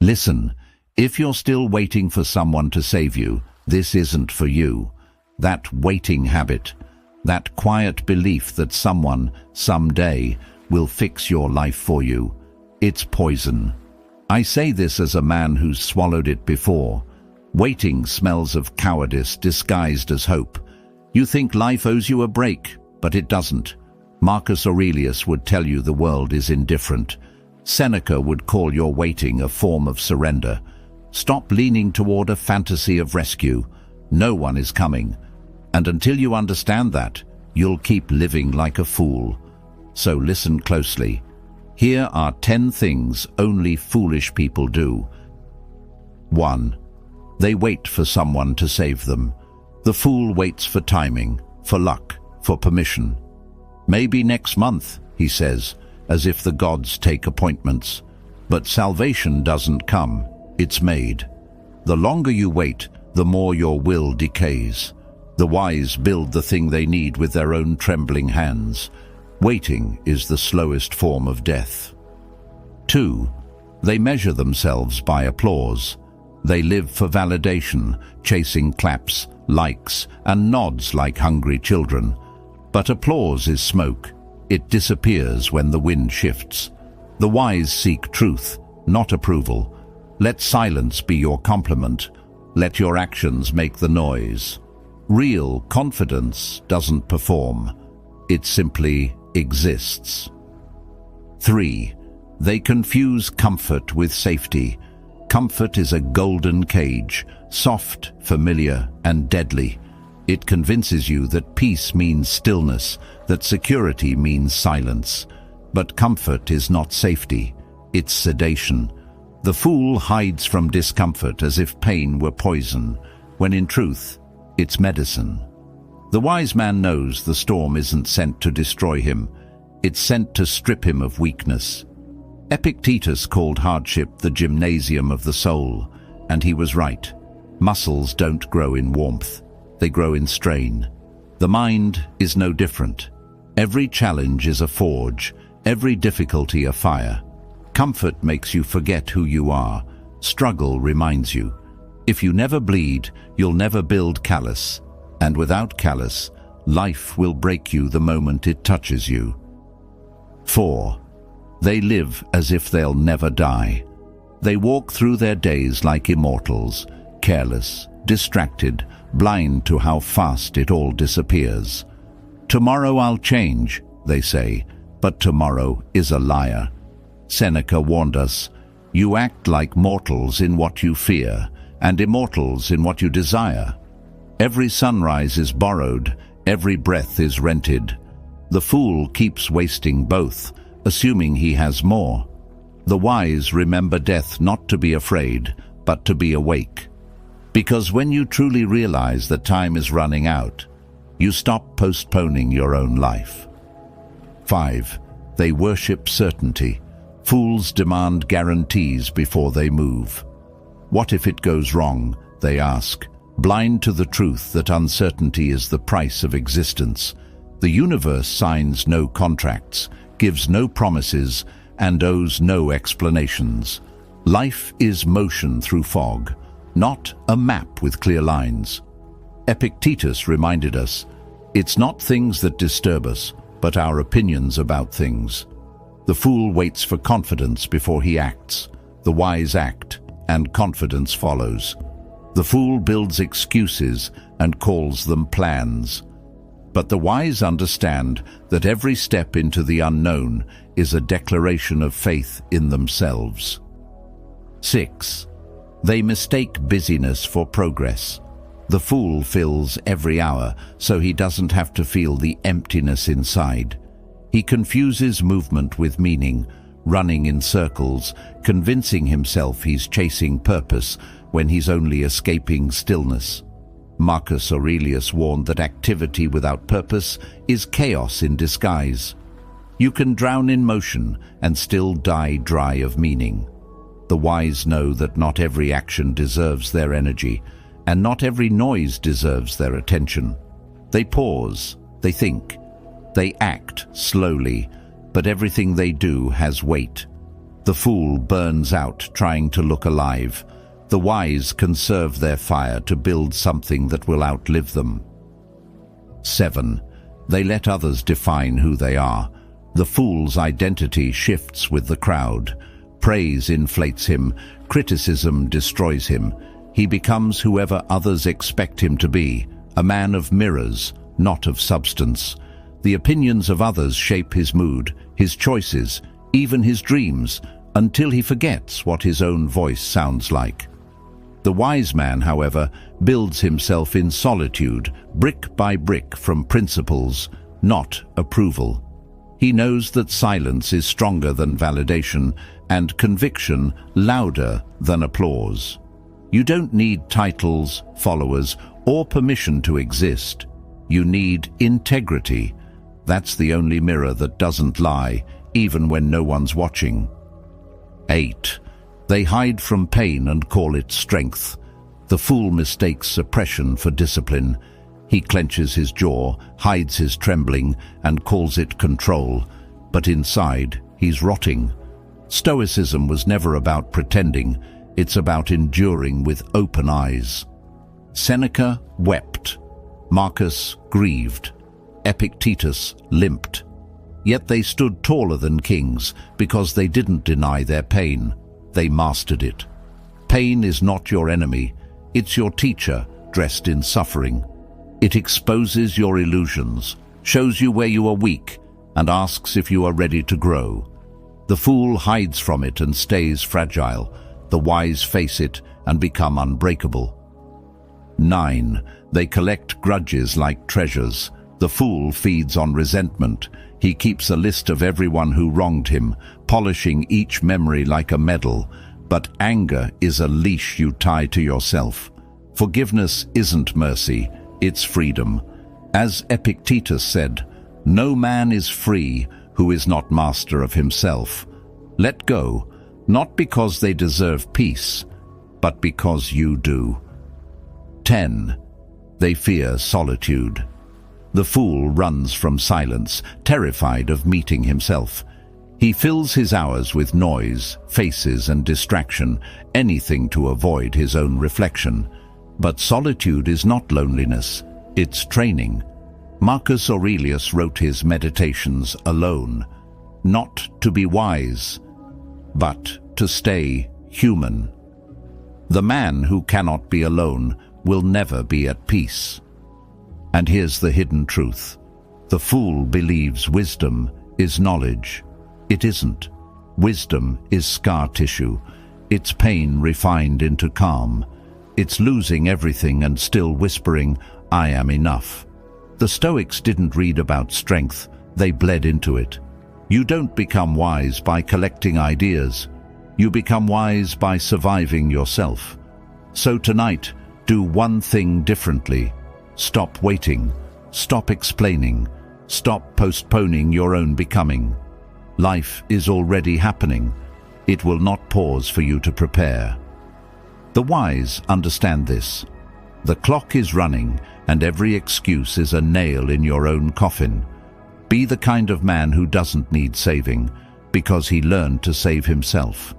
Listen, if you're still waiting for someone to save you, this isn't for you. That waiting habit, that quiet belief that someone, someday, will fix your life for you, it's poison. I say this as a man who's swallowed it before. Waiting smells of cowardice disguised as hope. You think life owes you a break, but it doesn't. Marcus Aurelius would tell you the world is indifferent. Seneca would call your waiting a form of surrender. Stop leaning toward a fantasy of rescue. No one is coming. And until you understand that, you'll keep living like a fool. So listen closely. Here are 10 things only foolish people do. 1. They wait for someone to save them. The fool waits for timing, for luck, for permission. Maybe next month, he says, as if the gods take appointments. But salvation doesn't come, it's made. The longer you wait, the more your will decays. The wise build the thing they need with their own trembling hands. Waiting is the slowest form of death. 2. They measure themselves by applause. They live for validation, chasing claps, likes, and nods like hungry children. But applause is smoke. It disappears when the wind shifts. The wise seek truth, not approval. Let silence be your compliment. Let your actions make the noise. Real confidence doesn't perform. It simply exists. 3. They confuse comfort with safety. Comfort is a golden cage, soft, familiar, and deadly. It convinces you that peace means stillness, that security means silence. But comfort is not safety, it's sedation. The fool hides from discomfort as if pain were poison, when in truth, it's medicine. The wise man knows the storm isn't sent to destroy him, it's sent to strip him of weakness. Epictetus called hardship the gymnasium of the soul, and he was right. Muscles don't grow in warmth, they grow in strain. The mind is no different. Every challenge is a forge, every difficulty a fire. Comfort makes you forget who you are. Struggle reminds you. If you never bleed, you'll never build callus. And without callus, life will break you the moment it touches you. 4. They live as if they'll never die. They walk through their days like immortals, careless, distracted, blind to how fast it all disappears. Tomorrow I'll change, they say, but tomorrow is a liar. Seneca warned us, you act like mortals in what you fear, and immortals in what you desire. Every sunrise is borrowed, every breath is rented. The fool keeps wasting both, assuming he has more. The wise remember death not to be afraid, but to be awake. Because when you truly realize that time is running out, you stop postponing your own life. 5. They worship certainty. Fools demand guarantees before they move. What if it goes wrong, they ask, blind to the truth that uncertainty is the price of existence. The universe signs no contracts, gives no promises, and owes no explanations. Life is motion through fog, not a map with clear lines. Epictetus reminded us, it's not things that disturb us, but our opinions about things. The fool waits for confidence before he acts. The wise act, and confidence follows. The fool builds excuses and calls them plans. But the wise understand that every step into the unknown is a declaration of faith in themselves. 6. They mistake busyness for progress. The fool fills every hour so he doesn't have to feel the emptiness inside. He confuses movement with meaning, running in circles, convincing himself he's chasing purpose when he's only escaping stillness. Marcus Aurelius warned that activity without purpose is chaos in disguise. You can drown in motion and still die dry of meaning. The wise know that not every action deserves their energy, and not every noise deserves their attention. They pause, they think, they act slowly, but everything they do has weight. The fool burns out trying to look alive. The wise conserve their fire to build something that will outlive them. 7. They let others define who they are. The fool's identity shifts with the crowd. Praise inflates him, criticism destroys him. He becomes whoever others expect him to be, a man of mirrors, not of substance. The opinions of others shape his mood, his choices, even his dreams, until he forgets what his own voice sounds like. The wise man, however, builds himself in solitude, brick by brick, from principles, not approval. He knows that silence is stronger than validation, and conviction louder than applause. You don't need titles, followers, or permission to exist. You need integrity. That's the only mirror that doesn't lie, even when no one's watching. 8. They hide from pain and call it strength. The fool mistakes suppression for discipline. He clenches his jaw, hides his trembling, and calls it control. But inside, he's rotting. Stoicism was never about pretending. It's about enduring with open eyes. Seneca wept. Marcus grieved. Epictetus limped. Yet they stood taller than kings because they didn't deny their pain. They mastered it. Pain is not your enemy. It's your teacher dressed in suffering. It exposes your illusions, shows you where you are weak, and asks if you are ready to grow. The fool hides from it and stays fragile. The wise face it and become unbreakable. 9. They collect grudges like treasures. The fool feeds on resentment. He keeps a list of everyone who wronged him, polishing each memory like a medal. But anger is a leash you tie to yourself. Forgiveness isn't mercy, it's freedom. As Epictetus said, "No man is free who is not master of himself." Let go, not because they deserve peace, but because you do. 10. They fear solitude. The fool runs from silence, terrified of meeting himself. He fills his hours with noise, faces, and distraction, anything to avoid his own reflection. But solitude is not loneliness, it's training. Marcus Aurelius wrote his meditations alone, not to be wise, but to stay human. The man who cannot be alone will never be at peace. And here's the hidden truth. The fool believes wisdom is knowledge. It isn't. Wisdom is scar tissue. It's pain refined into calm. It's losing everything and still whispering, "I am enough." The Stoics didn't read about strength, they bled into it. You don't become wise by collecting ideas. You become wise by surviving yourself. So tonight, do one thing differently. Stop waiting. Stop explaining. Stop postponing your own becoming. Life is already happening. It will not pause for you to prepare. The wise understand this. The clock is running, and every excuse is a nail in your own coffin. Be the kind of man who doesn't need saving, because he learned to save himself.